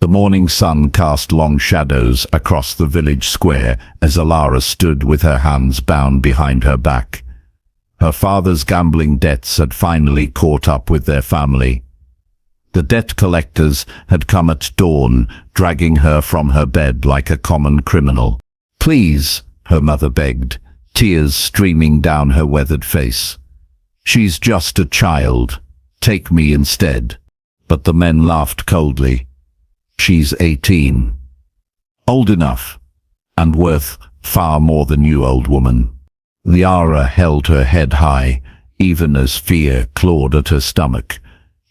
The morning sun cast long shadows across the village square as Elara stood with her hands bound behind her back. Her father's gambling debts had finally caught up with their family. The debt collectors had come at dawn, dragging her from her bed like a common criminal. "Please," her mother begged, tears streaming down her weathered face. "She's just a child. Take me instead." But the men laughed coldly. "She's 18. Old enough, and worth far more than you, old woman." Elara held her head high, even as fear clawed at her stomach.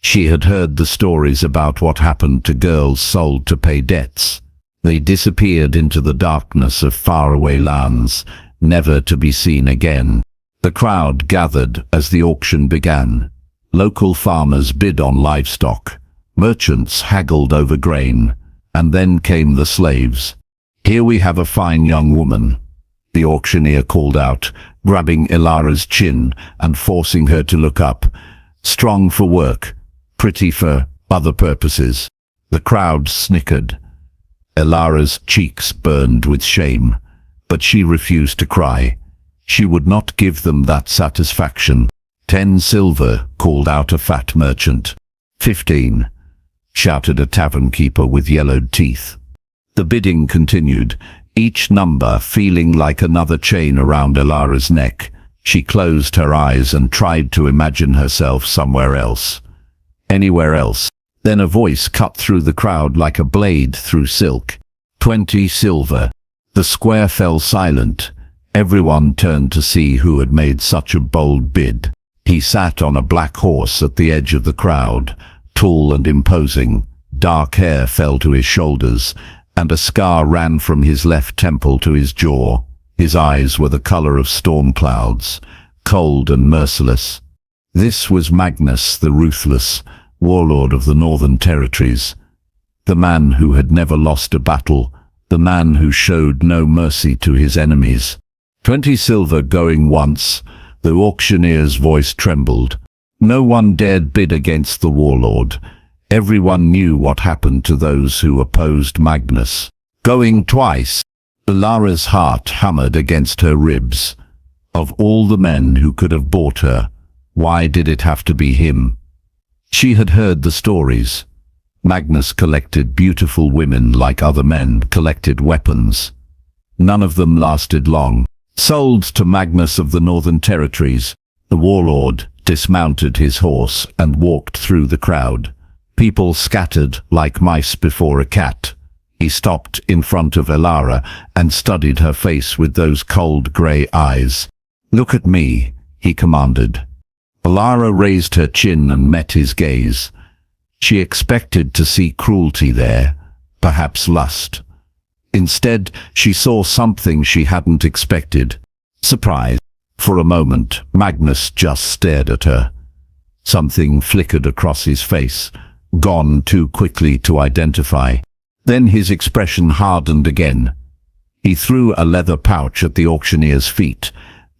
She had heard the stories about what happened to girls sold to pay debts. They disappeared into the darkness of faraway lands, never to be seen again. The crowd gathered as the auction began. Local farmers bid on livestock. Merchants haggled over grain. And then came the slaves. "Here we have a fine young woman," the auctioneer called out, grabbing Elara's chin and forcing her to look up. "Strong for work, pretty for other purposes." The crowd snickered. Elara's cheeks burned with shame, but she refused to cry. She would not give them that satisfaction. 10 silver, called out a fat merchant. 15, shouted a tavern keeper with yellowed teeth. The bidding continued, each number feeling like another chain around Elara's neck. She closed her eyes and tried to imagine herself somewhere else. Anywhere else. Then a voice cut through the crowd like a blade through silk. 20 silver. The square fell silent. Everyone turned to see who had made such a bold bid. He sat on a black horse at the edge of the crowd, tall and imposing. Dark hair fell to his shoulders, and a scar ran from his left temple to his jaw. His eyes were the color of storm clouds, cold and merciless. This was Magnus the Ruthless, warlord of the Northern Territories. The man who had never lost a battle, the man who showed no mercy to his enemies. 20 silver going once. The auctioneer's voice trembled. No one dared bid against the warlord. Everyone knew what happened to those who opposed Magnus. Going twice. Elara's heart hammered against her ribs. Of all the men who could have bought her, why did it have to be him? She had heard the stories. Magnus collected beautiful women like other men collected weapons. None of them lasted long. Sold to Magnus of the Northern Territories, the warlord dismounted his horse and walked through the crowd. People scattered like mice before a cat. He stopped in front of Elara and studied her face with those cold grey eyes. "Look at me," he commanded. Elara raised her chin and met his gaze. She expected to see cruelty there, perhaps lust. Instead, she saw something she hadn't expected. Surprise. For a moment, Magnus just stared at her. Something flickered across his face, gone too quickly to identify. Then his expression hardened again. He threw a leather pouch at the auctioneer's feet.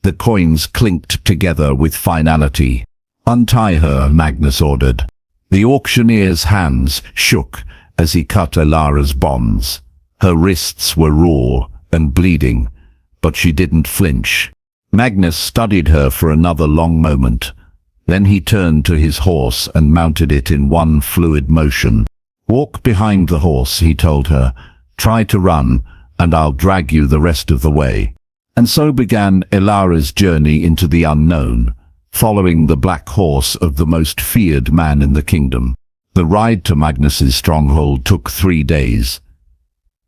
The coins clinked together with finality. "Untie her," Magnus ordered. The auctioneer's hands shook as he cut Elara's bonds. Her wrists were raw and bleeding, but she didn't flinch. Magnus studied her for another long moment. Then he turned to his horse and mounted it in one fluid motion. "Walk behind the horse," he told her. "Try to run, and I'll drag you the rest of the way." And so began Elara's journey into the unknown, following the black horse of the most feared man in the kingdom. The ride to Magnus's stronghold took 3 days.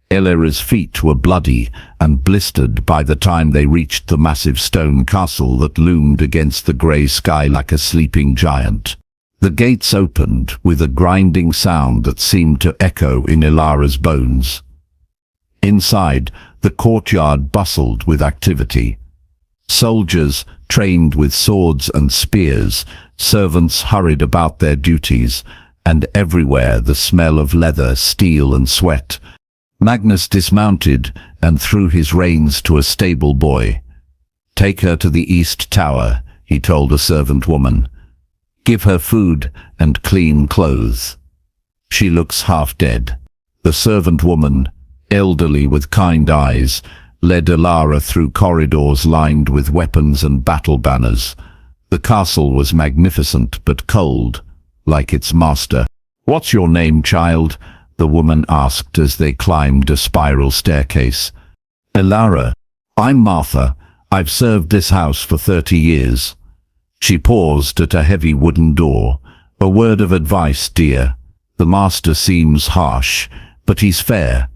Elara's feet were bloody and blistered by the time they reached the massive stone castle that loomed against the grey sky like a sleeping giant. The gates opened with a grinding sound that seemed to echo in Elara's bones. Inside, the courtyard bustled with activity. Soldiers trained with swords and spears, servants hurried about their duties, and everywhere the smell of leather, steel and sweat. Magnus dismounted and threw his reins to a stable boy. "Take her to the East Tower," he told a servant woman. "Give her food and clean clothes. She looks half dead." The servant woman, elderly with kind eyes, led Elara through corridors lined with weapons and battle banners. The castle was magnificent but cold, like its master. "What's your name, child?" the woman asked as they climbed a spiral staircase. "Elara. I'm Martha. I've served this house for 30 years. She paused at a heavy wooden door. "A word of advice, dear. The master seems harsh, but he's fair.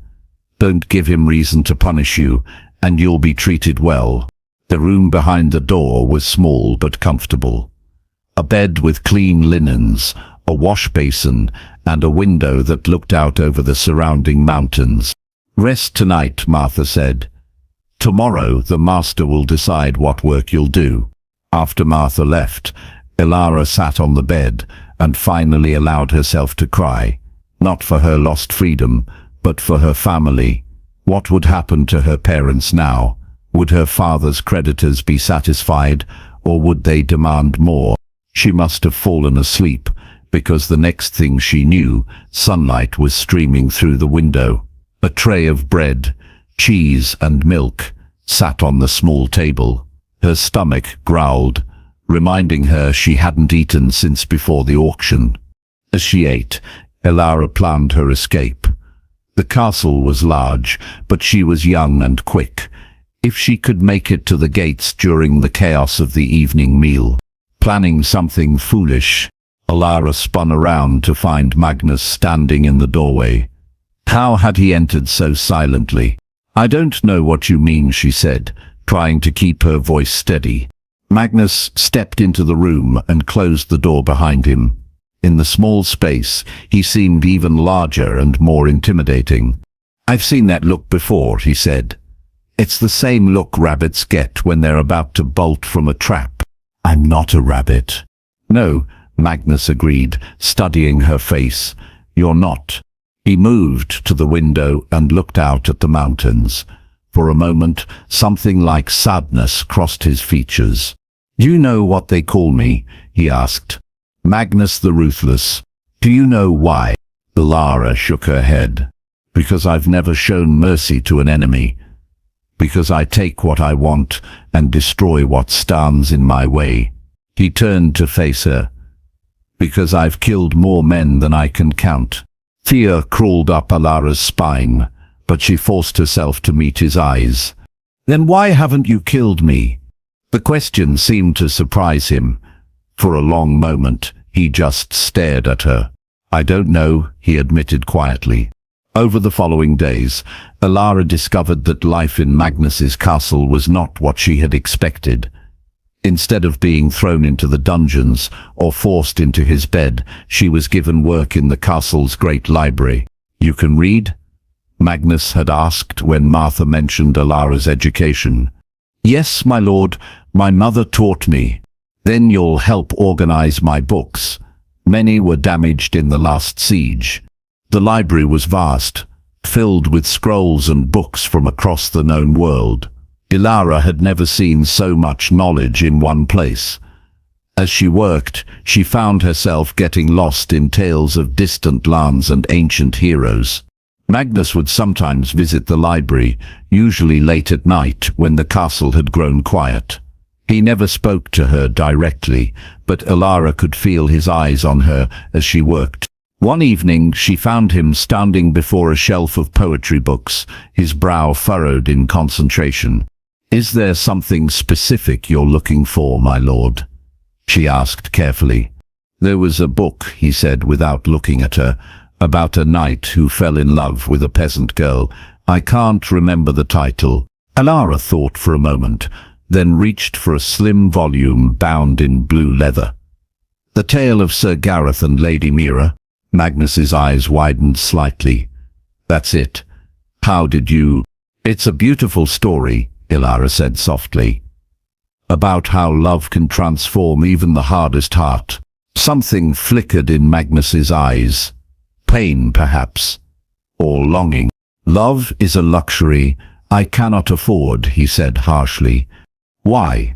Don't give him reason to punish you, and you'll be treated well." The room behind the door was small but comfortable. A bed with clean linens, a wash basin, and a window that looked out over the surrounding mountains. "Rest tonight," Martha said. "Tomorrow the master will decide what work you'll do." After Martha left, Elara sat on the bed and finally allowed herself to cry, not for her lost freedom, but for her family. What would happen to her parents now? Would her father's creditors be satisfied, or would they demand more? She must have fallen asleep, because the next thing she knew, sunlight was streaming through the window. A tray of bread, cheese and milk sat on the small table. Her stomach growled, reminding her she hadn't eaten since before the auction. As she ate, Elara planned her escape. The castle was large, but she was young and quick. If she could make it to the gates during the chaos of the evening meal. Planning something foolish, Elara spun around to find Magnus standing in the doorway. How had he entered so silently? "I don't know what you mean," she said, trying to keep her voice steady. Magnus stepped into the room and closed the door behind him. In the small space, he seemed even larger and more intimidating. "I've seen that look before," he said. "It's the same look rabbits get when they're about to bolt from a trap." "I'm not a rabbit." "No," Magnus agreed, studying her face. "You're not." He moved to the window and looked out at the mountains. For a moment, something like sadness crossed his features. "Do you know what they call me?" he asked. "Magnus the Ruthless." "Do you know why?" Elara shook her head. "Because I've never shown mercy to an enemy. Because I take what I want and destroy what stands in my way." He turned to face her. "Because I've killed more men than I can count." Fear crawled up Elara's spine, but she forced herself to meet his eyes. "Then why haven't you killed me?" The question seemed to surprise him. For a long moment, he just stared at her. "I don't know," he admitted quietly. Over the following days, Elara discovered that life in Magnus's castle was not what she had expected. Instead of being thrown into the dungeons or forced into his bed, she was given work in the castle's great library. "You can read?" Magnus had asked when Martha mentioned Elara's education. "Yes, my lord, my mother taught me." "Then you'll help organize my books. Many were damaged in the last siege." The library was vast, filled with scrolls and books from across the known world. Elara had never seen so much knowledge in one place. As she worked, she found herself getting lost in tales of distant lands and ancient heroes. Magnus would sometimes visit the library, usually late at night when the castle had grown quiet. He never spoke to her directly, but Elara could feel his eyes on her as she worked. One evening, she found him standing before a shelf of poetry books, his brow furrowed in concentration. "Is there something specific you're looking for, my lord?" she asked carefully. "There was a book," he said without looking at her, "about a knight who fell in love with a peasant girl. I can't remember the title." Elara thought for a moment, then reached for a slim volume bound in blue leather. "The Tale of Sir Gareth and Lady Mira?" Magnus's eyes widened slightly. "That's it. How did you—" "It's a beautiful story," Elara said softly, "about how love can transform even the hardest heart." Something flickered in Magnus's eyes. Pain, perhaps, or longing. "Love is a luxury I cannot afford," he said harshly. "Why?"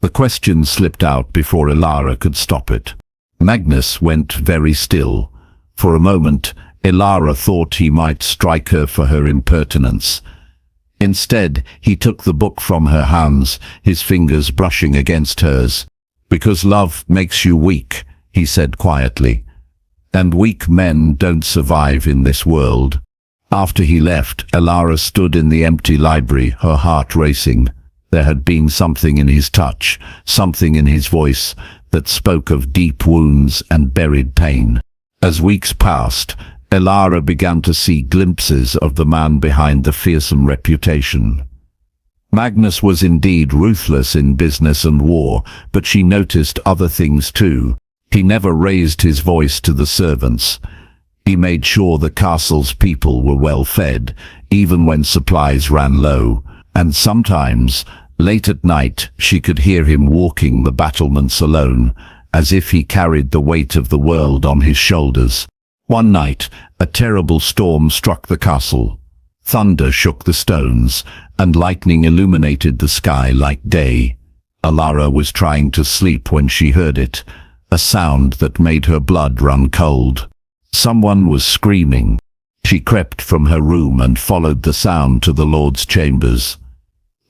The question slipped out before Elara could stop it. Magnus went very still. For a moment, Elara thought he might strike her for her impertinence. Instead, he took the book from her hands, his fingers brushing against hers. "Because love makes you weak," he said quietly. "And weak men don't survive in this world." After he left, Elara stood in the empty library, her heart racing. There had been something in his touch, something in his voice, that spoke of deep wounds and buried pain. As weeks passed, Elara began to see glimpses of the man behind the fearsome reputation. Magnus was indeed ruthless in business and war, but she noticed other things too. He never raised his voice to the servants. He made sure the castle's people were well fed, even when supplies ran low. And sometimes, late at night, she could hear him walking the battlements alone, as if he carried the weight of the world on his shoulders. One night, a terrible storm struck the castle. Thunder shook the stones, and lightning illuminated the sky like day. Elara was trying to sleep when she heard it, a sound that made her blood run cold. Someone was screaming. She crept from her room and followed the sound to the Lord's chambers.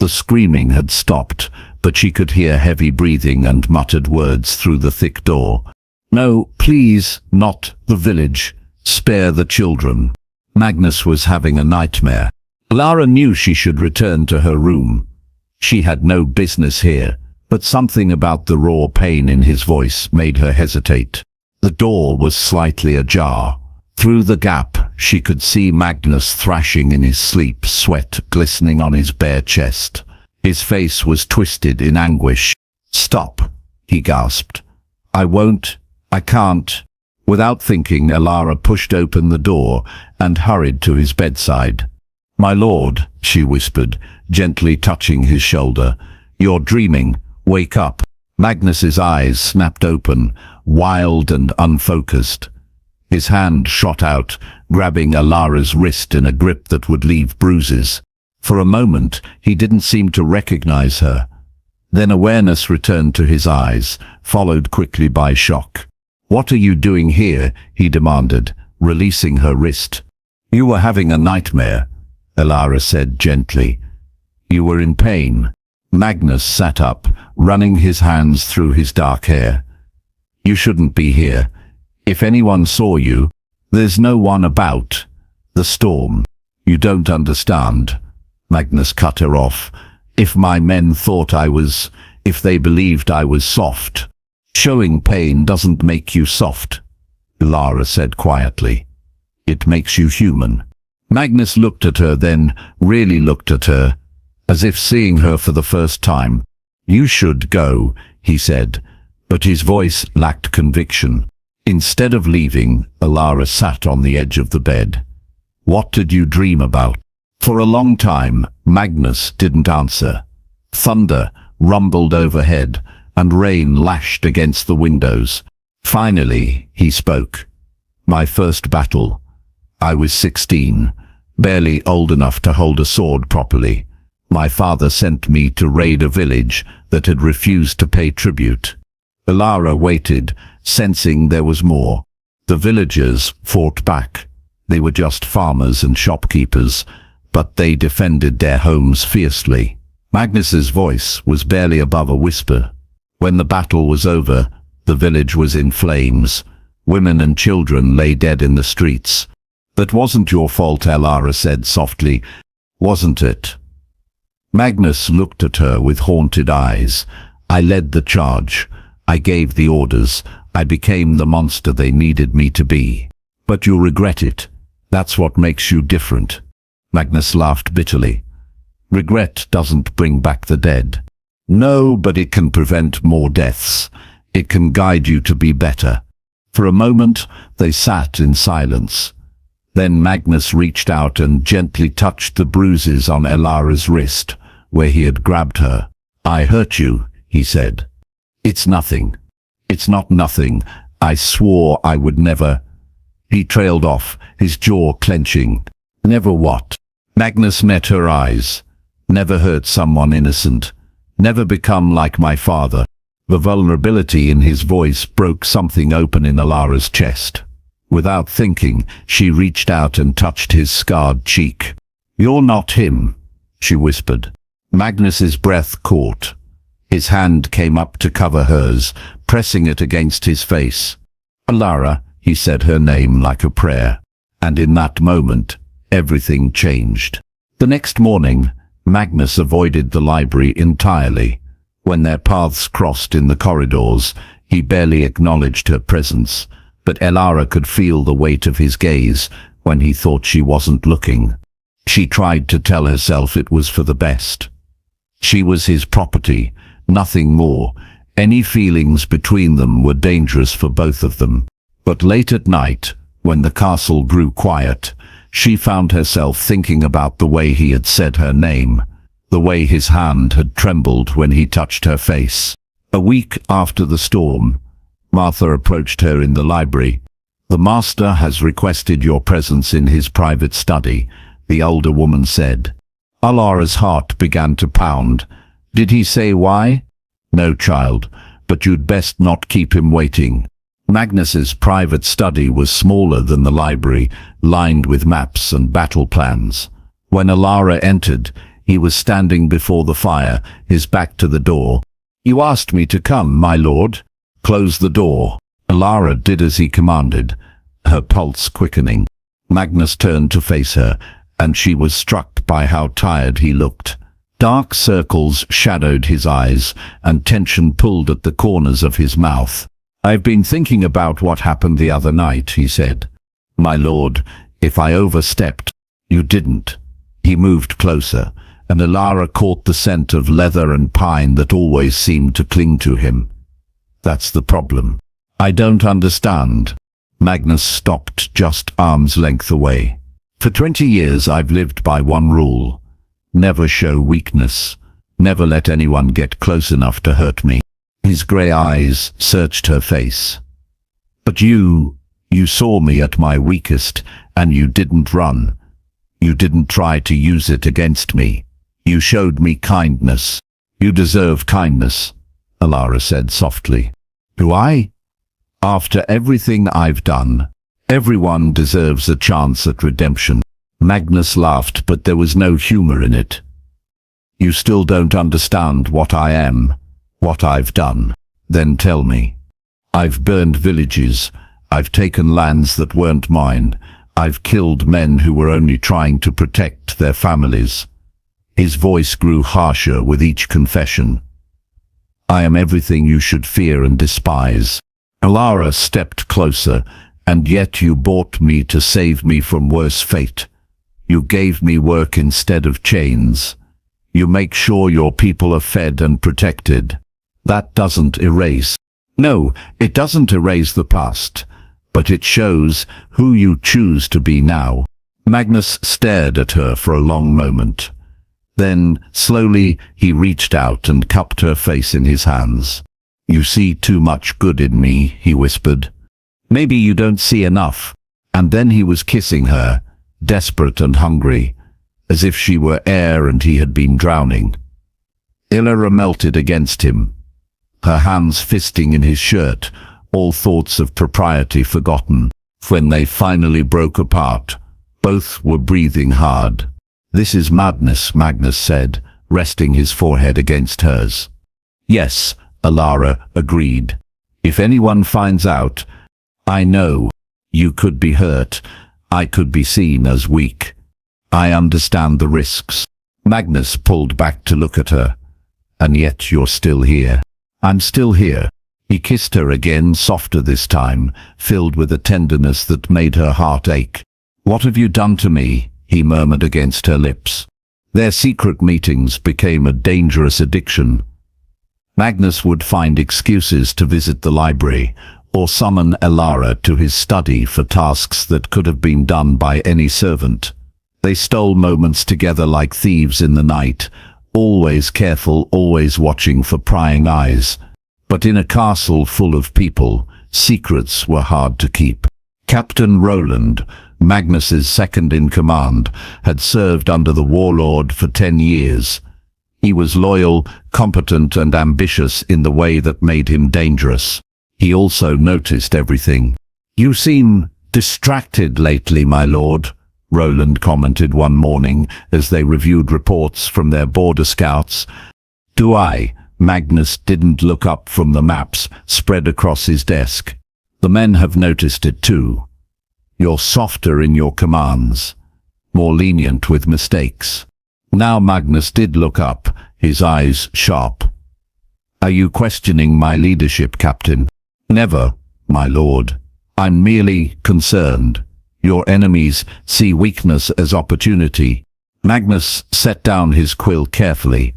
The screaming had stopped, but she could hear heavy breathing and muttered words through the thick door. "No, please, not the village. Spare the children." Magnus was having a nightmare. Elara knew she should return to her room. She had no business here, but something about the raw pain in his voice made her hesitate. The door was slightly ajar. Through the gap, she could see Magnus thrashing in his sleep, sweat glistening on his bare chest. His face was twisted in anguish. "Stop," he gasped. "I won't. I can't." Without thinking, Elara pushed open the door and hurried to his bedside. "My lord," she whispered, gently touching his shoulder. "You're dreaming. Wake up." Magnus's eyes snapped open, wild and unfocused. His hand shot out, grabbing Elara's wrist in a grip that would leave bruises. For a moment, he didn't seem to recognize her. Then awareness returned to his eyes, followed quickly by shock. "What are you doing here?" he demanded, releasing her wrist. "You were having a nightmare," Elara said gently. "You were in pain." Magnus sat up, running his hands through his dark hair. "You shouldn't be here. If anyone saw you, there's no one about. The storm. You don't understand." Magnus cut her off. "If my men thought if they believed I was soft." "Showing pain doesn't make you soft," Elara said quietly. "It makes you human." Magnus looked at her, then really looked at her, as if seeing her for the first time. "You should go," he said, but his voice lacked conviction. Instead of leaving, Elara sat on the edge of the bed. "What did you dream about?" For a long time, Magnus didn't answer. Thunder rumbled overhead, and rain lashed against the windows. Finally, he spoke. "My first battle. I was 16, barely old enough to hold a sword properly. My father sent me to raid a village that had refused to pay tribute." Elara waited, sensing there was more. The villagers fought back. They were just farmers and shopkeepers, but they defended their homes fiercely. Magnus's voice was barely above a whisper. When the battle was over, the village was in flames. Women and children lay dead in the streets. "That wasn't your fault," Elara said softly. "Wasn't it?" Magnus looked at her with haunted eyes. "I led the charge. I gave the orders. I became the monster they needed me to be. But you'll regret it. That's what makes you different." Magnus laughed bitterly. "Regret doesn't bring back the dead." "No, but it can prevent more deaths. It can guide you to be better." For a moment, they sat in silence. Then Magnus reached out and gently touched the bruises on Elara's wrist, where he had grabbed her. "I hurt you," he said. "It's nothing. It's not nothing. I swore I would never." He trailed off, his jaw clenching. "Never what?" Magnus met her eyes. "Never hurt someone innocent. Never become like my father." The vulnerability in his voice broke something open in Elara's chest. Without thinking, she reached out and touched his scarred cheek. "You're not him," she whispered. Magnus's breath caught. His hand came up to cover hers, pressing it against his face. "Elara," he said her name like a prayer. And in that moment, everything changed. The next morning, Magnus avoided the library entirely. When their paths crossed in the corridors, he barely acknowledged her presence, but Elara could feel the weight of his gaze when he thought she wasn't looking. She tried to tell herself it was for the best. She was his property, nothing more. Any feelings between them were dangerous for both of them. But late at night, when the castle grew quiet, she found herself thinking about the way he had said her name, the way his hand had trembled when he touched her face. A week after the storm, Martha approached her in the library. "The master has requested your presence in his private study," the older woman said. Elara's heart began to pound. "Did he say why?" "No, child, but you'd best not keep him waiting." Magnus's private study was smaller than the library, lined with maps and battle plans. When Elara entered, he was standing before the fire, his back to the door. "You asked me to come, my lord." "Close the door." Elara did as he commanded, her pulse quickening. Magnus turned to face her, and she was struck by how tired he looked. Dark circles shadowed his eyes, and tension pulled at the corners of his mouth. "I've been thinking about what happened the other night," he said. "My lord, if I overstepped—" "You didn't." He moved closer, and Elara caught the scent of leather and pine that always seemed to cling to him. "That's the problem." "I don't understand." Magnus stopped just arm's length away. "For 20 years I've lived by one rule. Never show weakness. Never let anyone get close enough to hurt me." His grey eyes searched her face. "But you saw me at my weakest, and you didn't run. You didn't try to use it against me. You showed me kindness." "You deserve kindness," Elara said softly. "Do I?" "After everything I've done, everyone deserves a chance at redemption." Magnus laughed, but there was no humor in it. "You still don't understand what I am, what I've done. Then tell me." "I've burned villages. I've taken lands that weren't mine. I've killed men who were only trying to protect their families." His voice grew harsher with each confession. "I am everything you should fear and despise." Elara stepped closer. "And yet you bought me to save me from worse fate. You gave me work instead of chains. You make sure your people are fed and protected. That doesn't erase." "No, it doesn't erase the past, but it shows who you choose to be now." Magnus stared at her for a long moment. Then, slowly, he reached out and cupped her face in his hands. "You see too much good in me," he whispered. "Maybe you don't see enough." And then he was kissing her, desperate and hungry, as if she were air and he had been drowning. Elara melted against him, her hands fisting in his shirt, all thoughts of propriety forgotten. When they finally broke apart, both were breathing hard. "This is madness," Magnus said, resting his forehead against hers. "Yes," Elara agreed. "If anyone finds out, I know. You could be hurt. I could be seen as weak. I understand the risks." Magnus pulled back to look at her. "And yet you're still here." "I'm still here." He kissed her again, softer this time, filled with a tenderness that made her heart ache. "What have you done to me?" he murmured against her lips. Their secret meetings became a dangerous addiction. Magnus would find excuses to visit the library, or summon Elara to his study for tasks that could have been done by any servant. They stole moments together like thieves in the night, always careful, always watching for prying eyes. But in a castle full of people, secrets were hard to keep. Captain Roland, Magnus's second-in-command, had served under the Warlord for 10 years. He was loyal, competent and ambitious in the way that made him dangerous. He also noticed everything. "You seem Distracted lately, my lord, Roland commented one morning as they reviewed reports from their border scouts. Do I? Magnus didn't look up from the maps spread across his desk. The men have noticed it too. You're softer in your commands, more lenient with mistakes. Now Magnus did look up, his eyes sharp. Are you questioning my leadership, Captain? Never, my lord. I'm merely concerned. Your enemies see weakness as opportunity. Magnus set down his quill carefully.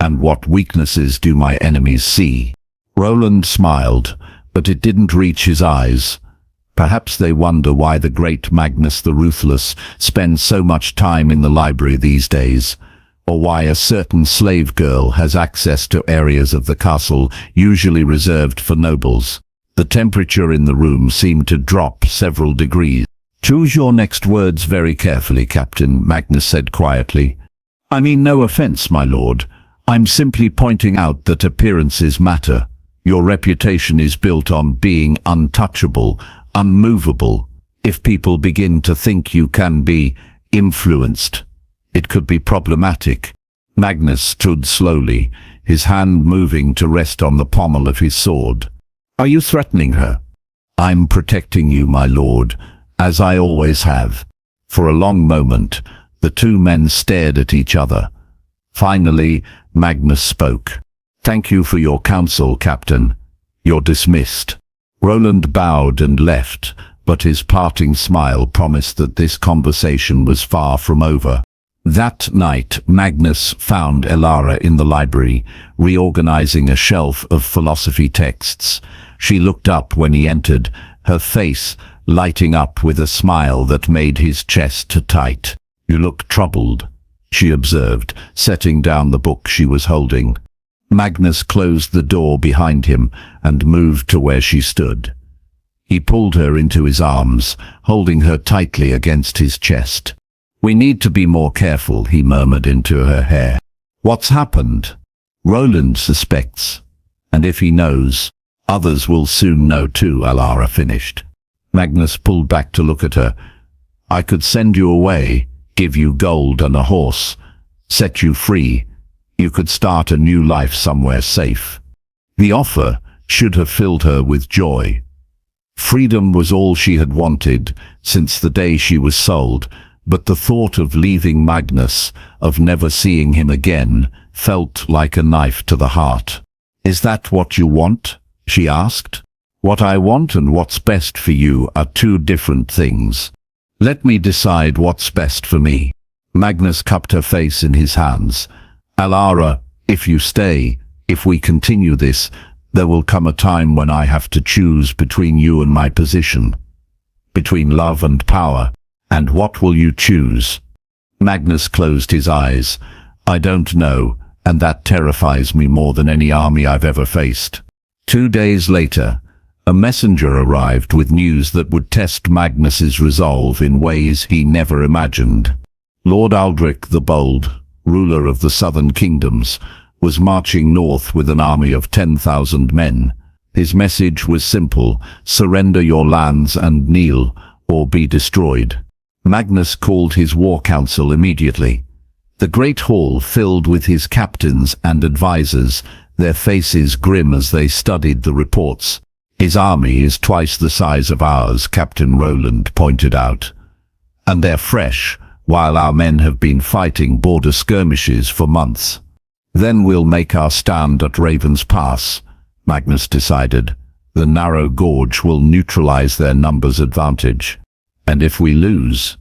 And what weaknesses do my enemies see? Roland smiled, but it didn't reach his eyes. Perhaps they wonder why the great Magnus the Ruthless spends so much time in the library these days, or why a certain slave girl has access to areas of the castle usually reserved for nobles. The temperature in the room seemed to drop several degrees. Choose your next words very carefully, Captain, Magnus said quietly. I mean no offense, my lord. I'm simply pointing out that appearances matter. Your reputation is built on being untouchable, unmovable. If people begin to think you can be influenced, it could be problematic. Magnus stood slowly, his hand moving to rest on the pommel of his sword. Are you threatening her? I'm protecting you, my lord, as I always have. For a long moment, the two men stared at each other. Finally, Magnus spoke. Thank you for your counsel, Captain. You're dismissed. Roland bowed and left, but his parting smile promised that this conversation was far from over. That night, Magnus found Elara in the library, reorganizing a shelf of philosophy texts. She looked up when he entered, her face lighting up with a smile that made his chest tight. You look troubled, she observed, setting down the book she was holding. Magnus closed the door behind him and moved to where she stood. He pulled her into his arms, holding her tightly against his chest. We need to be more careful, he murmured into her hair. What's happened? Roland suspects. And if he knows, others will soon know too, Elara finished. Magnus pulled back to look at her. I could send you away, give you gold and a horse, set you free. You could start a new life somewhere safe. The offer should have filled her with joy. Freedom was all she had wanted since the day she was sold, but the thought of leaving Magnus, of never seeing him again, felt like a knife to the heart. Is that what you want? She asked. What I want and what's best for you are two different things. Let me decide what's best for me. Magnus cupped her face in his hands. Elara, if you stay, if we continue this, there will come a time when I have to choose between you and my position. Between love and power. And what will you choose? Magnus closed his eyes. I don't know, and that terrifies me more than any army I've ever faced. 2 days later, a messenger arrived with news that would test Magnus's resolve in ways he never imagined. Lord Aldrich the Bold, ruler of the southern kingdoms, was marching north with an army of 10,000 men. His message was simple: surrender your lands and kneel, or be destroyed. Magnus called his war council immediately. The great hall filled with his captains and advisors, their faces grim as they studied the reports. His army is twice the size of ours, Captain Roland pointed out. And they're fresh, while our men have been fighting border skirmishes for months. Then we'll make our stand at Raven's Pass, Magnus decided. The narrow gorge will neutralize their numbers advantage. And if we lose?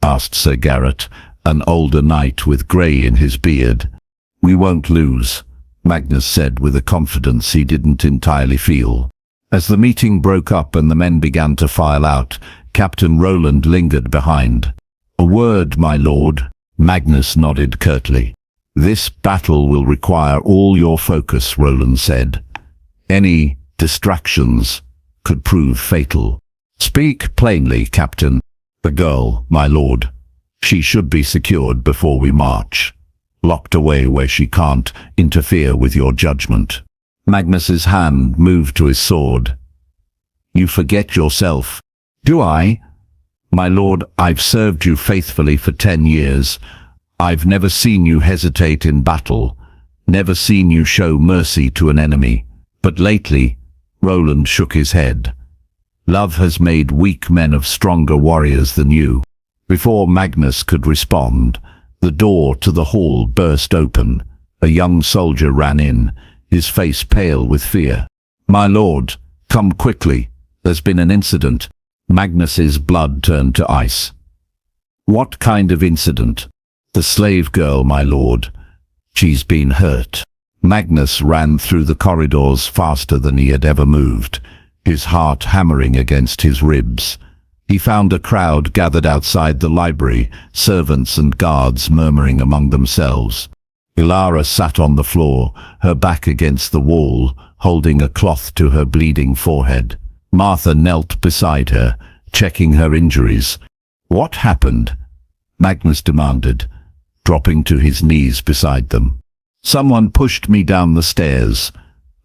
Asked Sir Garrett, an older knight with grey in his beard. We won't lose, Magnus said with a confidence he didn't entirely feel. As the meeting broke up and the men began to file out, Captain Roland lingered behind. A word, my lord. Magnus nodded curtly. This battle will require all your focus, Roland said. Any distractions could prove fatal. Speak plainly, Captain. The girl, my lord. She should be secured before we march. Locked away where she can't interfere with your judgment. Magnus's hand moved to his sword. You forget yourself. Do I? My lord, I've served you faithfully for 10 years. I've never seen you hesitate in battle, never seen you show mercy to an enemy. But lately, Roland shook his head. Love has made weak men of stronger warriors than you. Before Magnus could respond, the door to the hall burst open. A young soldier ran in, his face pale with fear. My lord, come quickly. There's been an incident. Magnus's blood turned to ice. What kind of incident? The slave girl, my lord. She's been hurt. Magnus ran through the corridors faster than he had ever moved, his heart hammering against his ribs. He found a crowd gathered outside the library, servants and guards murmuring among themselves. Elara sat on the floor, her back against the wall, holding a cloth to her bleeding forehead. Martha knelt beside her, checking her injuries. What happened? Magnus demanded, dropping to his knees beside them. Someone pushed me down the stairs,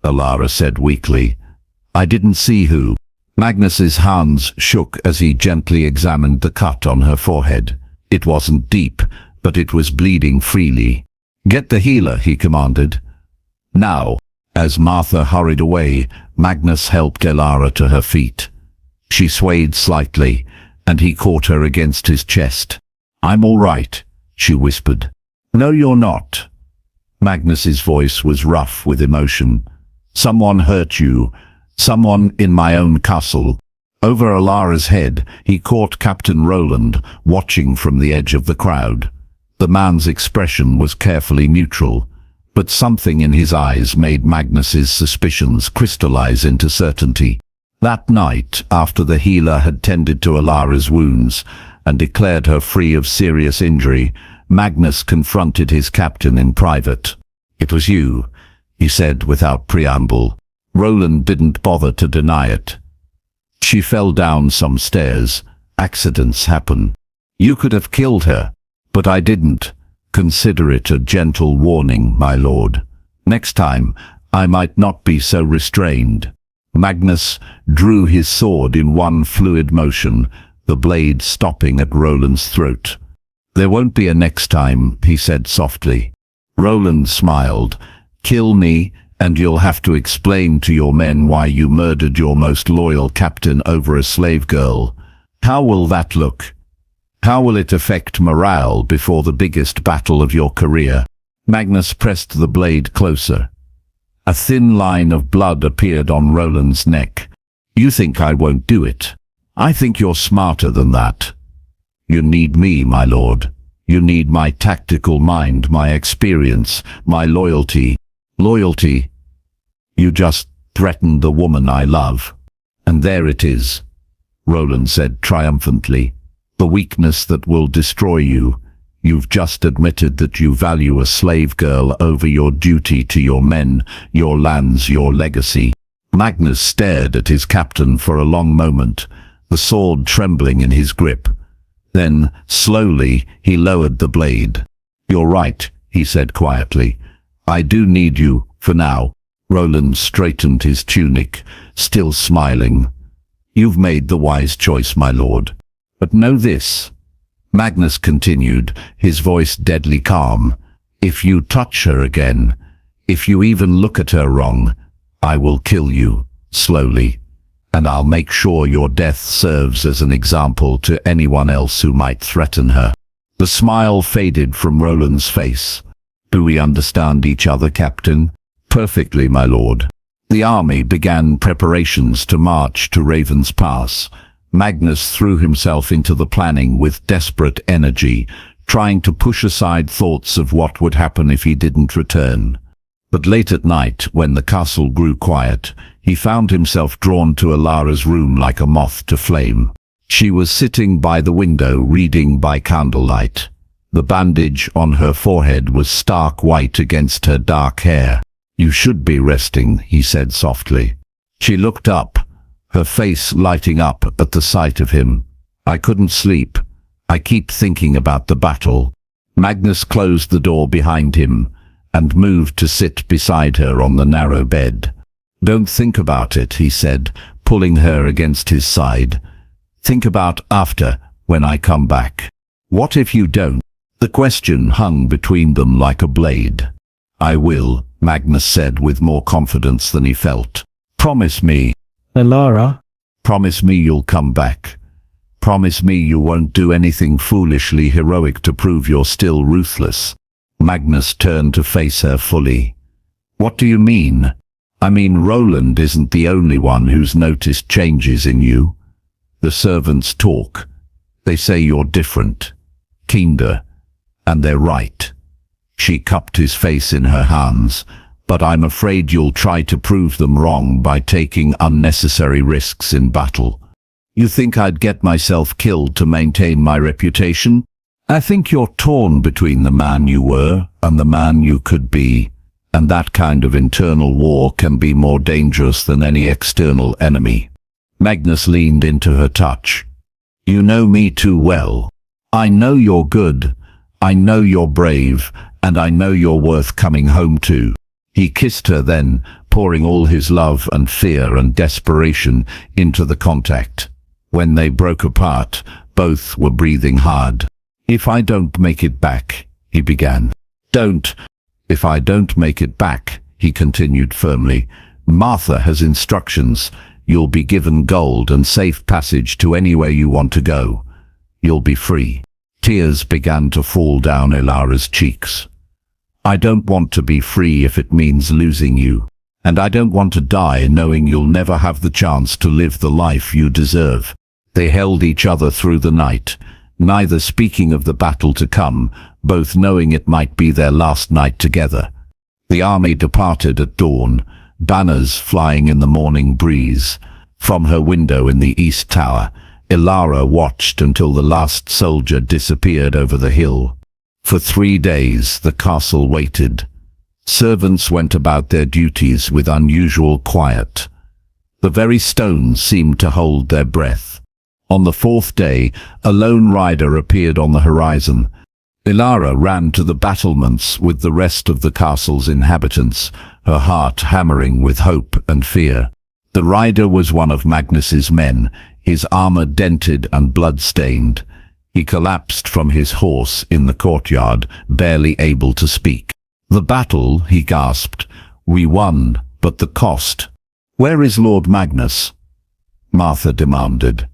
Elara said weakly. I didn't see who. Magnus's hands shook as he gently examined the cut on her forehead. It wasn't deep, but it was bleeding freely. Get the healer, he commanded. Now. As Martha hurried away, Magnus helped Elara to her feet. She swayed slightly, and he caught her against his chest. I'm all right, she whispered. No, you're not. Magnus's voice was rough with emotion. Someone hurt you. Someone in my own castle. Over Elara's head, he caught Captain Roland, watching from the edge of the crowd. The man's expression was carefully neutral, but something in his eyes made Magnus's suspicions crystallize into certainty. That night, after the healer had tended to Elara's wounds and declared her free of serious injury, Magnus confronted his captain in private. It was you, he said without preamble. Roland didn't bother to deny it. She fell down some stairs. Accidents happen. You could have killed her, but I didn't. Consider it a gentle warning, my lord. Next time, I might not be so restrained. Magnus drew his sword in one fluid motion, the blade stopping at Roland's throat. There won't be a next time, he said softly. Roland smiled. Kill me, and you'll have to explain to your men why you murdered your most loyal captain over a slave girl. How will that look? How will it affect morale before the biggest battle of your career? Magnus pressed the blade closer. A thin line of blood appeared on Roland's neck. You think I won't do it? I think you're smarter than that. You need me, my lord. You need my tactical mind, my experience, my loyalty. Loyalty? You just threatened the woman I love. And there it is, Roland said triumphantly. The weakness that will destroy you. You've just admitted that you value a slave girl over your duty to your men, your lands, your legacy. Magnus stared at his captain for a long moment, the sword trembling in his grip. Then, slowly, he lowered the blade. You're right, he said quietly. I do need you, for now. Roland straightened his tunic, still smiling. You've made the wise choice, my lord. But know this, Magnus continued, his voice deadly calm. If you touch her again, if you even look at her wrong, I will kill you, slowly. And I'll make sure your death serves as an example to anyone else who might threaten her. The smile faded from Roland's face. Do we understand each other, Captain? Perfectly, my lord. The army began preparations to march to Raven's Pass. Magnus threw himself into the planning with desperate energy, trying to push aside thoughts of what would happen if he didn't return. But late at night, when the castle grew quiet, he found himself drawn to Elara's room like a moth to flame. She was sitting by the window reading by candlelight. The bandage on her forehead was stark white against her dark hair. You should be resting, he said softly. She looked up, her face lighting up at the sight of him. I couldn't sleep. I keep thinking about the battle. Magnus closed the door behind him and moved to sit beside her on the narrow bed. Don't think about it, he said, pulling her against his side. Think about after, when I come back. What if you don't? The question hung between them like a blade. I will, Magnus said with more confidence than he felt. Promise me. Elara, Promise me you'll come back. Promise me you won't do anything foolishly heroic to prove you're still ruthless. Magnus turned to face her fully. What do you mean? I mean, Roland isn't the only one who's noticed changes in you. The servants talk. They say you're different, kinder, and they're right. She cupped his face in her hands. But I'm afraid you'll try to prove them wrong by taking unnecessary risks in battle. You think I'd get myself killed to maintain my reputation? I think you're torn between the man you were and the man you could be, and that kind of internal war can be more dangerous than any external enemy. Magnus leaned into her touch. You know me too well. I know you're good. I know you're brave, and I know you're worth coming home to. He kissed her then, pouring all his love and fear and desperation into the contact. When they broke apart, both were breathing hard. If I don't make it back, he began. If I don't make it back, he continued firmly. Martha has instructions. You'll be given gold and safe passage to anywhere you want to go. You'll be free. Tears began to fall down Elara's cheeks. I don't want to be free if it means losing you. And I don't want to die knowing you'll never have the chance to live the life you deserve. They held each other through the night, neither speaking of the battle to come, both knowing it might be their last night together. The army departed at dawn, banners flying in the morning breeze. From her window in the east tower, Elara watched until the last soldier disappeared over the hill. For 3 days the castle waited. Servants went about their duties with unusual quiet. The very stones seemed to hold their breath. On the 4th day, a lone rider appeared on the horizon. Elara ran to the battlements with the rest of the castle's inhabitants, her heart hammering with hope and fear. The rider was one of Magnus's men, his armor dented and blood-stained. He collapsed from his horse in the courtyard, barely able to speak. The battle, he gasped. We won, but the cost. Where is Lord Magnus? Martha demanded.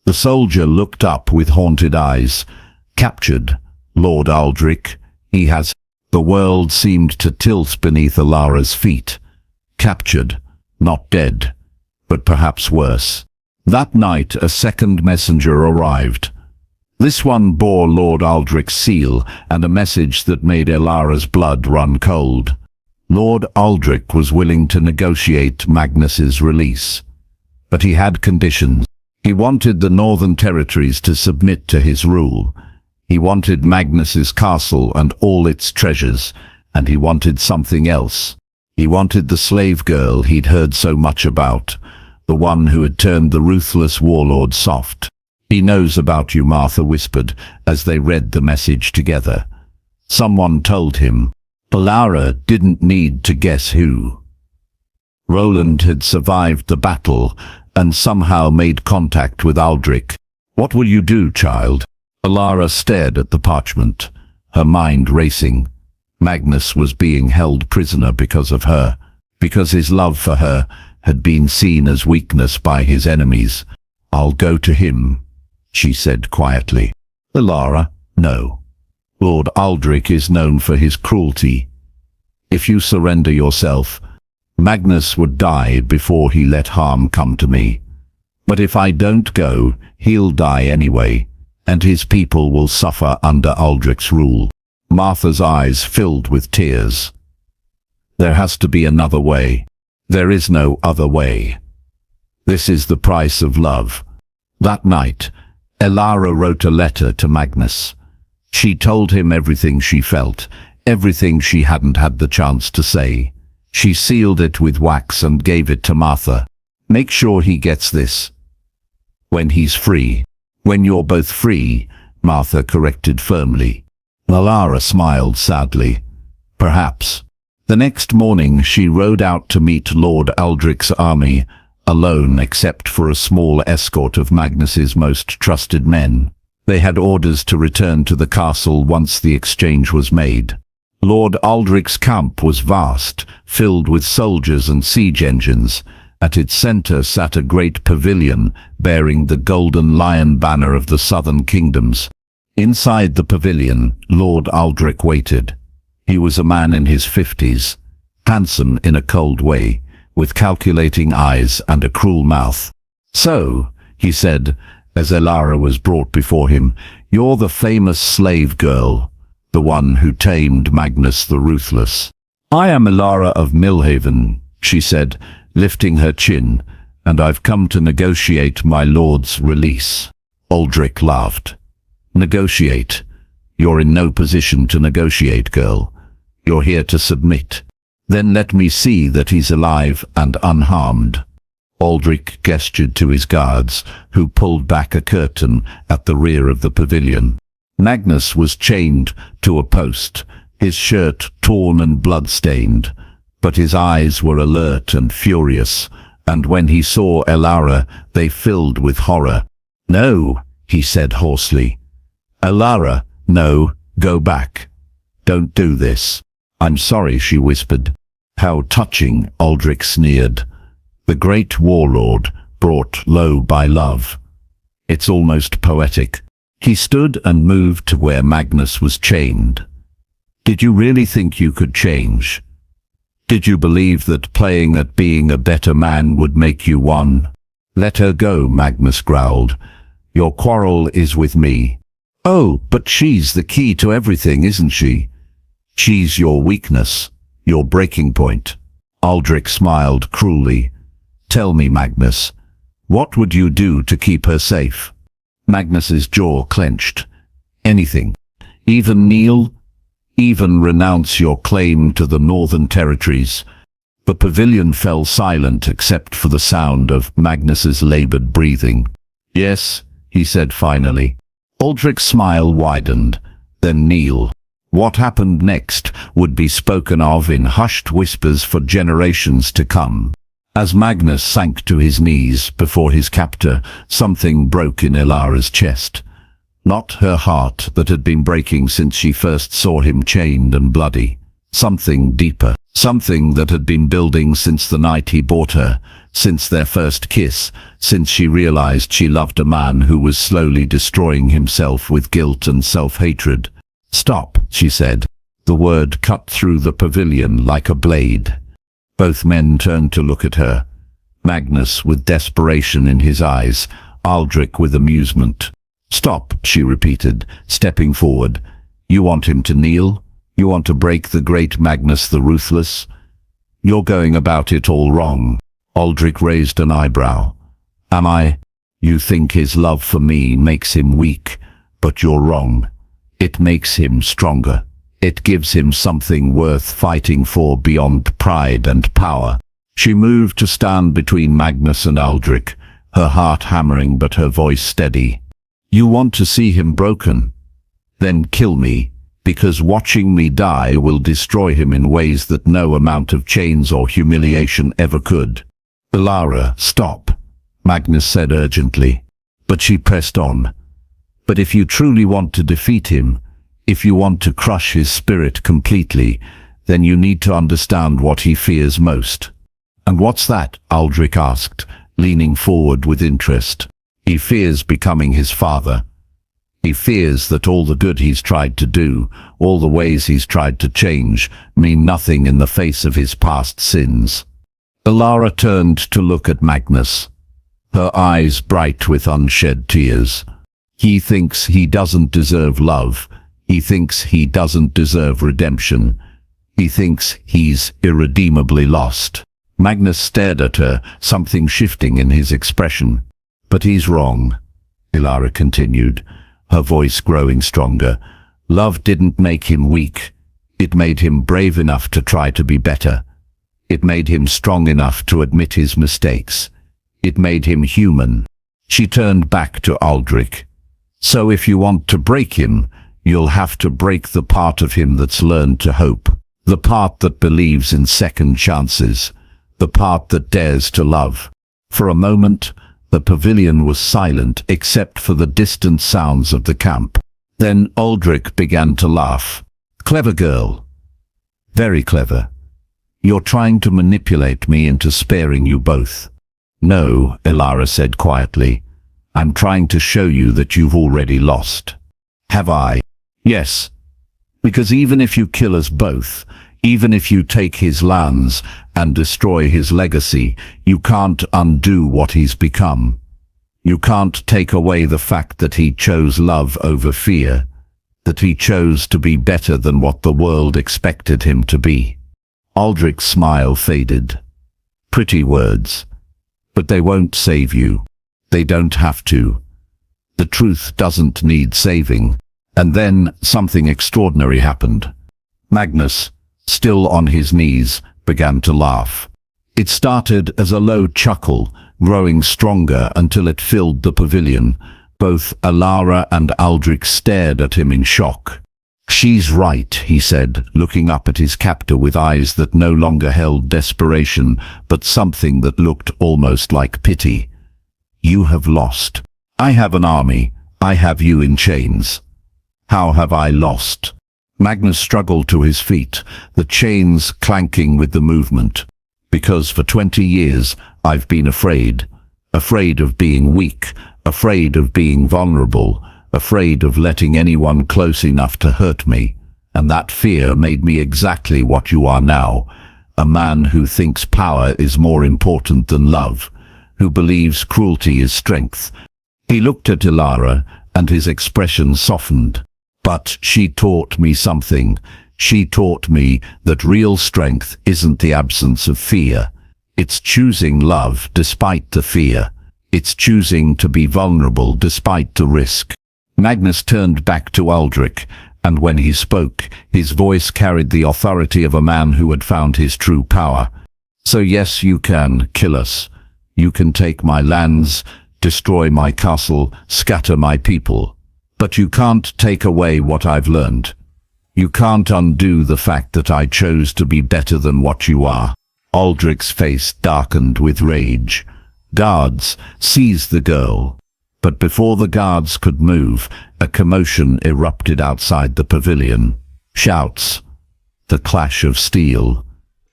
The soldier looked up with haunted eyes. Captured, Lord Aldrich. He has... The world seemed to tilt beneath Elara's feet. Captured, not dead, but perhaps worse. That night a second messenger arrived. This one bore Lord Aldrich's seal and a message that made Elara's blood run cold. Lord Aldrich was willing to negotiate Magnus's release. But he had conditions. He wanted the northern territories to submit to his rule. He wanted Magnus's castle and all its treasures, and he wanted something else. He wanted the slave girl he'd heard so much about, the one who had turned the ruthless warlord soft. He knows about you, Martha whispered, as they read the message together. Someone told him. Elara didn't need to guess who. Roland had survived the battle and somehow made contact with Aldrich. What will you do, child? Elara stared at the parchment, her mind racing. Magnus was being held prisoner because of her, because his love for her had been seen as weakness by his enemies. I'll go to him, she said quietly. Elara, no. Lord Aldrich is known for his cruelty. If you surrender yourself, Magnus would die before he let harm come to me. But if I don't go, he'll die anyway, and his people will suffer under Aldrich's rule. Martha's eyes filled with tears. There has to be another way. There is no other way. This is the price of love. That night, Elara wrote a letter to Magnus. She told him everything she felt, everything she hadn't had the chance to say. She sealed it with wax and gave it to Martha. Make sure he gets this. When he's free. When you're both free, Martha corrected firmly. Elara smiled sadly. Perhaps. The next morning she rode out to meet Lord Aldrich's army, alone except for a small escort of Magnus's most trusted men. They had orders to return to the castle once the exchange was made. Lord Aldrich's camp was vast, filled with soldiers and siege engines. At its center sat a great pavilion bearing the golden lion banner of the southern kingdoms. Inside the pavilion, Lord Aldrich waited. He was a man in his 50s, handsome in a cold way, with calculating eyes and a cruel mouth. "So," he said, as Elara was brought before him, "you're the famous slave girl, the one who tamed Magnus the Ruthless." "I am Elara of Millhaven," she said, lifting her chin, "and I've come to negotiate my lord's release." Aldrich laughed. "Negotiate? You're in no position to negotiate, girl. You're here to submit. Then let me see that he's alive and unharmed." Aldrich gestured to his guards, who pulled back a curtain at the rear of the pavilion. Magnus was chained to a post, his shirt torn and blood-stained, but his eyes were alert and furious, and when he saw Elara, they filled with horror. "No," he said hoarsely. "Elara, no, go back. Don't do this." "I'm sorry," she whispered. "How touching," Aldrich sneered. "The great warlord, brought low by love. It's almost poetic." He stood and moved to where Magnus was chained. "Did you really think you could change? Did you believe that playing at being a better man would make you one?" "Let her go," Magnus growled. "Your quarrel is with me." "Oh, but she's the key to everything, isn't she? She's your weakness, your breaking point." Aldrich smiled cruelly. "Tell me, Magnus, what would you do to keep her safe?" Magnus's jaw clenched. "Anything. Even kneel? Even renounce your claim to the northern territories?" The pavilion fell silent except for the sound of Magnus's labored breathing. "Yes," he said finally. Aldrich's smile widened. "Then kneel." What happened next would be spoken of in hushed whispers for generations to come. As Magnus sank to his knees before his captor, something broke in Elara's chest. Not her heart that had been breaking since she first saw him chained and bloody. Something deeper. Something that had been building since the night he bought her, since their first kiss, since she realized she loved a man who was slowly destroying himself with guilt and self-hatred. "Stop," she said. The word cut through the pavilion like a blade. Both men turned to look at her. Magnus with desperation in his eyes, Aldrich with amusement. "Stop," she repeated, stepping forward. "You want him to kneel? You want to break the great Magnus the Ruthless? You're going about it all wrong." Aldrich raised an eyebrow. "Am I? You think his love for me makes him weak, but you're wrong. It makes him stronger. It gives him something worth fighting for beyond pride and power." She moved to stand between Magnus and Aldrich, her heart hammering but her voice steady. "You want to see him broken? Then kill me, because watching me die will destroy him in ways that no amount of chains or humiliation ever could." "Elara, stop," Magnus said urgently. But she pressed on. "But if you truly want to defeat him, if you want to crush his spirit completely, then you need to understand what he fears most." "And what's that?" Aldrich asked, leaning forward with interest. "He fears becoming his father. He fears that all the good he's tried to do, all the ways he's tried to change, mean nothing in the face of his past sins." Elara turned to look at Magnus, her eyes bright with unshed tears. "He thinks he doesn't deserve love. He thinks he doesn't deserve redemption. He thinks he's irredeemably lost." Magnus stared at her, something shifting in his expression. "But he's wrong," Elara continued, her voice growing stronger. "Love didn't make him weak. It made him brave enough to try to be better. It made him strong enough to admit his mistakes. It made him human." She turned back to Aldrich. "So if you want to break him, you'll have to break the part of him that's learned to hope, the part that believes in second chances, the part that dares to love." For a moment, the pavilion was silent except for the distant sounds of the camp. Then Aldrich began to laugh. "Clever girl. Very clever. You're trying to manipulate me into sparing you both." "No," Elara said quietly. "I'm trying to show you that you've already lost." "Have I?" "Yes. Because even if you kill us both, even if you take his lands and destroy his legacy, you can't undo what he's become. You can't take away the fact that he chose love over fear, that he chose to be better than what the world expected him to be." Aldrich's smile faded. "Pretty words. But they won't save you. They don't have to. The truth doesn't need saving." And then something extraordinary happened. Magnus, still on his knees, began to laugh. It started as a low chuckle, growing stronger until it filled the pavilion. Both Elara and Aldrich stared at him in shock. "She's right," he said, looking up at his captor with eyes that no longer held desperation, but something that looked almost like pity. "You have lost. I have an army. I have you in chains. How have I lost?" Magnus struggled to his feet, the chains clanking with the movement. "Because for 20 years I've been afraid. Afraid of being weak, afraid of being vulnerable, afraid of letting anyone close enough to hurt me. And that fear made me exactly what you are now. A man who thinks power is more important than love, who believes cruelty is strength." He looked at Elara, and his expression softened. "But she taught me something. She taught me that real strength isn't the absence of fear. It's choosing love despite the fear. It's choosing to be vulnerable despite the risk." Magnus turned back to Aldrich, and when he spoke, his voice carried the authority of a man who had found his true power. "So yes, you can kill us. You can take my lands, destroy my castle, scatter my people. But you can't take away what I've learned. You can't undo the fact that I chose to be better than what you are." Aldrich's face darkened with rage. Guards seized the girl. But before the guards could move, a commotion erupted outside the pavilion. Shouts, the clash of steel,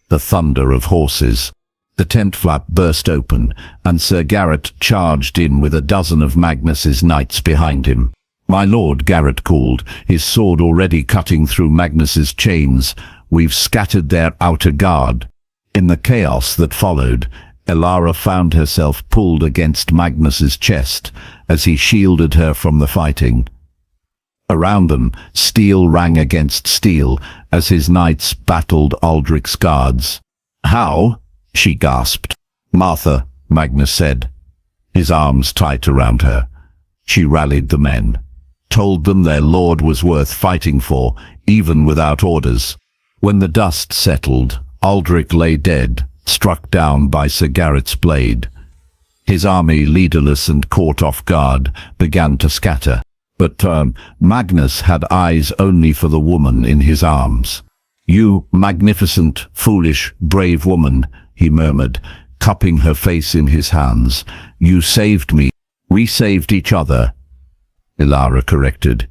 the thunder of horses. The tent flap burst open, and Sir Garrett charged in with a dozen of Magnus's knights behind him. "My lord," Garrett called, his sword already cutting through Magnus's chains, "we've scattered their outer guard." In the chaos that followed, Elara found herself pulled against Magnus's chest as he shielded her from the fighting. Around them, steel rang against steel as his knights battled Aldrich's guards. "How?" she gasped. "Martha," Magnus said, his arms tight around her. She rallied the men, told them their lord was worth fighting for, even without orders. When the dust settled, Aldrich lay dead, struck down by Sir Garrett's blade. His army, leaderless and caught off guard, began to scatter. But Magnus had eyes only for the woman in his arms. "You magnificent, foolish, brave woman," he murmured, cupping her face in his hands. "You saved me. We saved each other," Elara corrected.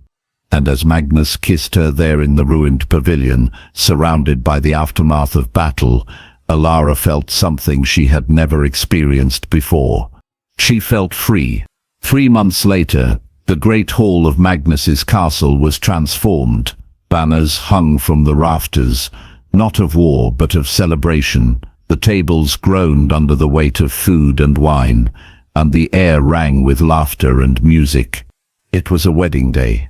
And as Magnus kissed her there in the ruined pavilion, surrounded by the aftermath of battle, Elara felt something she had never experienced before. She felt free. 3 months later, the great hall of Magnus's castle was transformed. Banners hung from the rafters, not of war but of celebration. The tables groaned under the weight of food and wine, and the air rang with laughter and music. It was a wedding day.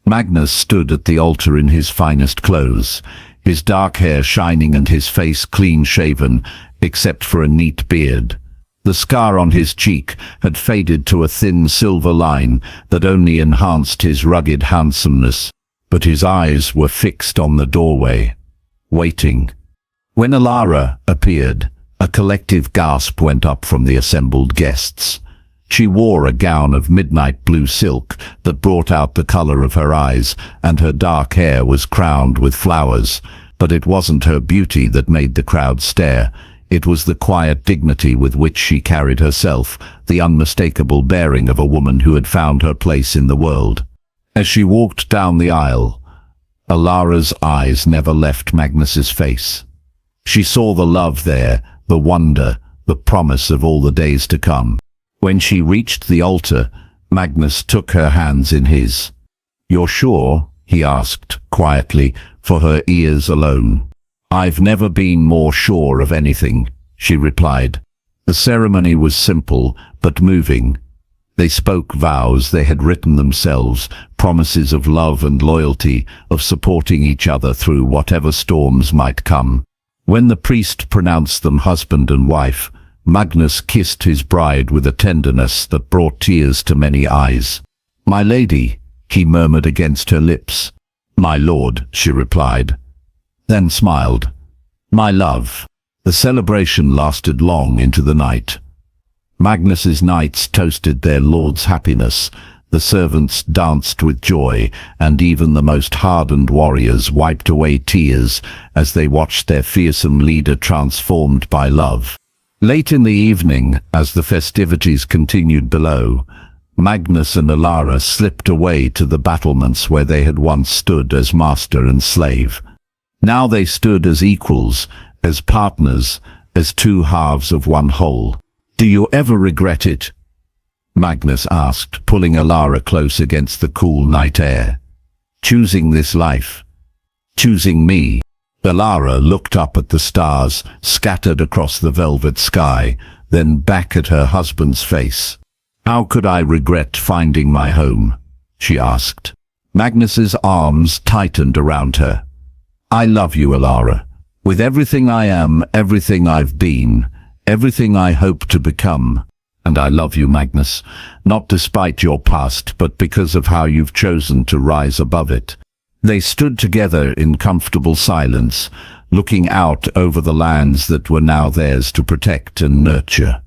Magnus stood at the altar in his finest clothes, his dark hair shining and his face clean-shaven, except for a neat beard. The scar on his cheek had faded to a thin silver line that only enhanced his rugged handsomeness, but his eyes were fixed on the doorway, waiting. When Elara appeared, a collective gasp went up from the assembled guests. She wore a gown of midnight blue silk that brought out the color of her eyes, and her dark hair was crowned with flowers. But it wasn't her beauty that made the crowd stare. It was the quiet dignity with which she carried herself, the unmistakable bearing of a woman who had found her place in the world. As she walked down the aisle, Elara's eyes never left Magnus's face. She saw the love there, the wonder, the promise of all the days to come. When she reached the altar, Magnus took her hands in his. "You're sure?" he asked, quietly, for her ears alone. "I've never been more sure of anything," she replied. The ceremony was simple, but moving. They spoke vows they had written themselves, promises of love and loyalty, of supporting each other through whatever storms might come. When the priest pronounced them husband and wife, Magnus kissed his bride with a tenderness that brought tears to many eyes. "My lady," he murmured against her lips. "My lord," she replied, then smiled. "My love." The celebration lasted long into the night. Magnus's knights toasted their lord's happiness, the servants danced with joy, and even the most hardened warriors wiped away tears as they watched their fearsome leader transformed by love. Late in the evening, as the festivities continued below, Magnus and Elara slipped away to the battlements where they had once stood as master and slave. Now they stood as equals, as partners, as two halves of one whole. "Do you ever regret it?" Magnus asked, pulling Elara close against the cool night air. "Choosing this life? Choosing me?" Elara looked up at the stars scattered across the velvet sky, then back at her husband's face. "How could I regret finding my home?" she asked. Magnus's arms tightened around her. "I love you, Elara. With everything I am, everything I've been, everything I hope to become. And I love you, Magnus, not despite your past, but because of how you've chosen to rise above it." They stood together in comfortable silence, looking out over the lands that were now theirs to protect and nurture.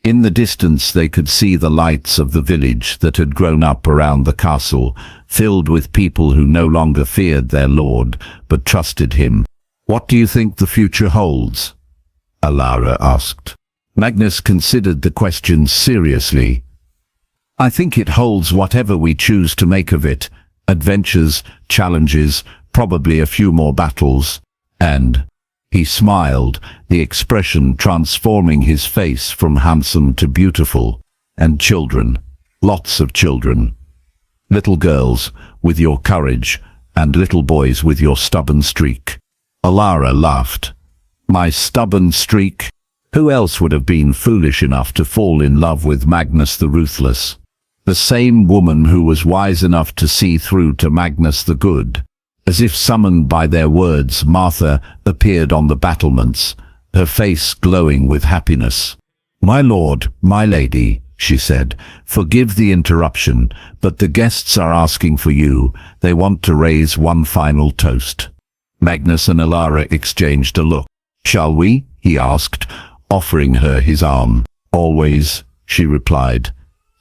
In the distance they could see the lights of the village that had grown up around the castle, filled with people who no longer feared their lord, but trusted him. "What do you think the future holds?" Elara asked. Magnus considered the question seriously. "I think it holds whatever we choose to make of it. Adventures, challenges, probably a few more battles. And..." He smiled, the expression transforming his face from handsome to beautiful. "And children. Lots of children. Little girls, with your courage, and little boys with your stubborn streak." Elara laughed. "My stubborn streak? Who else would have been foolish enough to fall in love with Magnus the Ruthless? The same woman who was wise enough to see through to Magnus the Good." As if summoned by their words, Martha appeared on the battlements, her face glowing with happiness. "My lord, my lady," she said, "forgive the interruption, but the guests are asking for you. They want to raise one final toast." Magnus and Elara exchanged a look. "Shall we?" he asked, offering her his arm. "Always," she replied,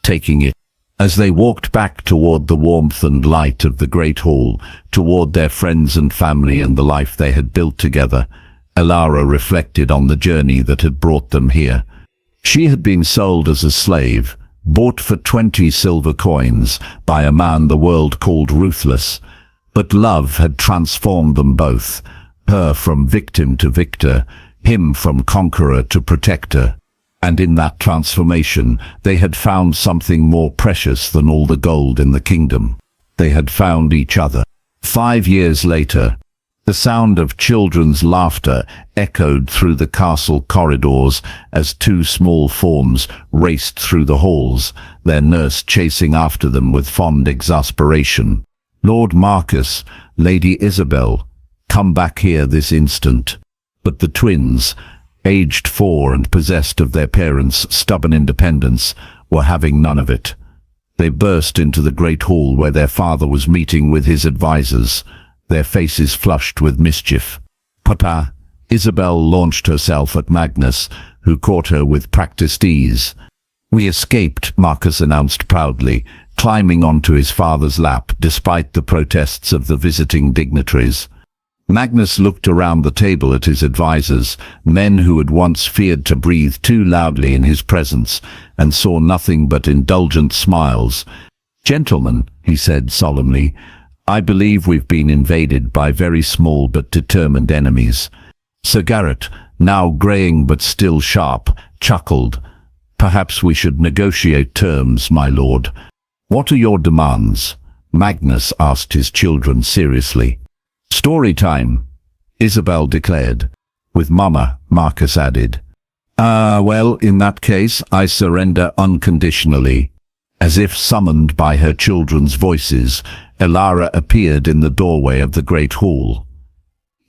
taking it. As they walked back toward the warmth and light of the great hall, toward their friends and family and the life they had built together, Elara reflected on the journey that had brought them here. She had been sold as a slave, bought for 20 silver coins by a man the world called ruthless. But love had transformed them both, her from victim to victor, him from conqueror to protector. And in that transformation, they had found something more precious than all the gold in the kingdom. They had found each other. 5 years later, the sound of children's laughter echoed through the castle corridors as two small forms raced through the halls, their nurse chasing after them with fond exasperation. "Lord Marcus, Lady Isabel, come back here this instant." But the twins, aged 4 and possessed of their parents' stubborn independence, were having none of it. They burst into the great hall where their father was meeting with his advisors, their faces flushed with mischief. "Papa!" Isabel launched herself at Magnus, who caught her with practiced ease. "We escaped," Marcus announced proudly, climbing onto his father's lap despite the protests of the visiting dignitaries. Magnus looked around the table at his advisors, men who had once feared to breathe too loudly in his presence, and saw nothing but indulgent smiles. "Gentlemen," he said solemnly, "I believe we've been invaded by very small but determined enemies." Sir Garrett, now greying but still sharp, chuckled. "Perhaps we should negotiate terms, my lord." "What are your demands?" Magnus asked his children seriously. "Story time," Isabel declared. "With Mama," Marcus added. Well, in that case, I surrender unconditionally." As if summoned by her children's voices, Elara appeared in the doorway of the great hall.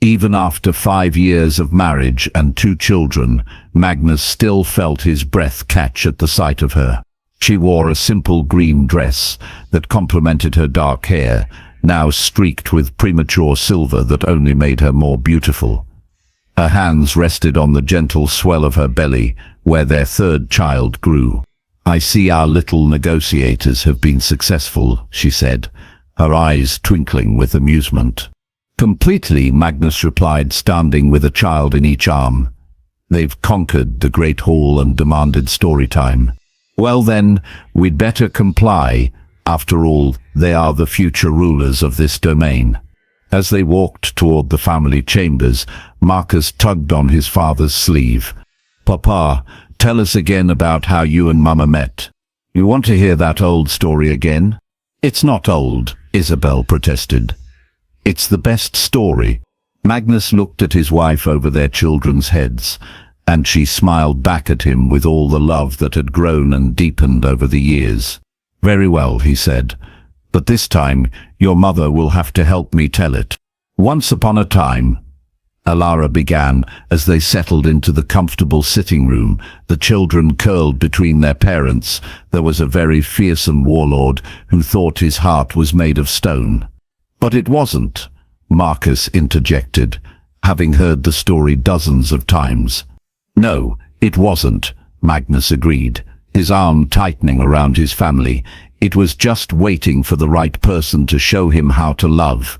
Even after 5 years of marriage and 2 children, Magnus still felt his breath catch at the sight of her. She wore a simple green dress that complemented her dark hair, now streaked with premature silver that only made her more beautiful. Her hands rested on the gentle swell of her belly, where their 3rd child grew. "I see our little negotiators have been successful," she said, her eyes twinkling with amusement. "Completely," Magnus replied, standing with a child in each arm. "They've conquered the great hall and demanded story time. Well then, we'd better comply. After all, they are the future rulers of this domain." As they walked toward the family chambers, Marcus tugged on his father's sleeve. "Papa, tell us again about how you and Mama met." "You want to hear that old story again?" "It's not old," Isabel protested. "It's the best story." Magnus looked at his wife over their children's heads, and she smiled back at him with all the love that had grown and deepened over the years. "Very well," he said, "but this time your mother will have to help me tell it." "Once upon a time," Elara began, as they settled into the comfortable sitting room, the children curled between their parents. "There was a very fearsome warlord who thought his heart was made of stone." "But it wasn't," Marcus interjected, having heard the story dozens of times. "No, it wasn't," Magnus agreed, his arm tightening around his family. "It was just waiting for the right person to show him how to love."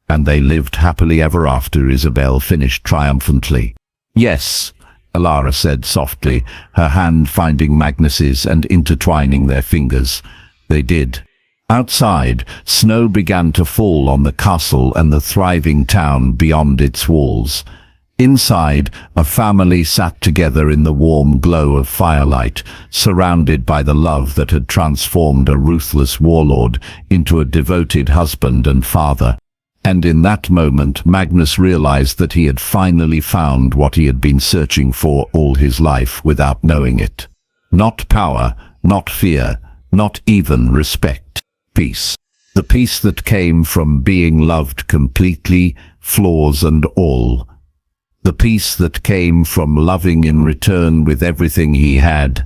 "And they lived happily ever after," Isabel finished triumphantly. "Yes," Elara said softly, her hand finding Magnus's and intertwining their fingers. "They did." Outside, snow began to fall on the castle and the thriving town beyond its walls. Inside, a family sat together in the warm glow of firelight, surrounded by the love that had transformed a ruthless warlord into a devoted husband and father. And in that moment, Magnus realized that he had finally found what he had been searching for all his life without knowing it. Not power, not fear, not even respect. Peace. The peace that came from being loved completely, flaws and all. The peace that came from loving in return with everything he had.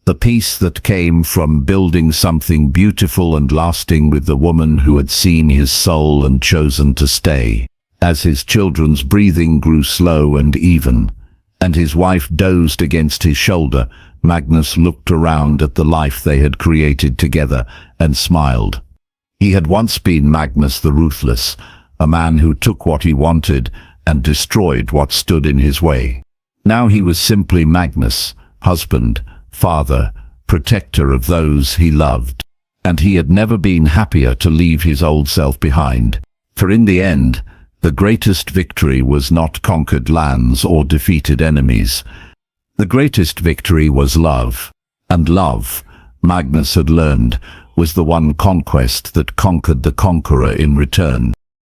The peace that came from building something beautiful and lasting with the woman who had seen his soul and chosen to stay. As his children's breathing grew slow and even, and his wife dozed against his shoulder, Magnus looked around at the life they had created together and smiled. He had once been Magnus the Ruthless, a man who took what he wanted and destroyed what stood in his way. Now he was simply Magnus, husband, father, protector of those he loved. And he had never been happier to leave his old self behind. For in the end, the greatest victory was not conquered lands or defeated enemies. The greatest victory was love. And love, Magnus had learned, was the one conquest that conquered the conqueror in return.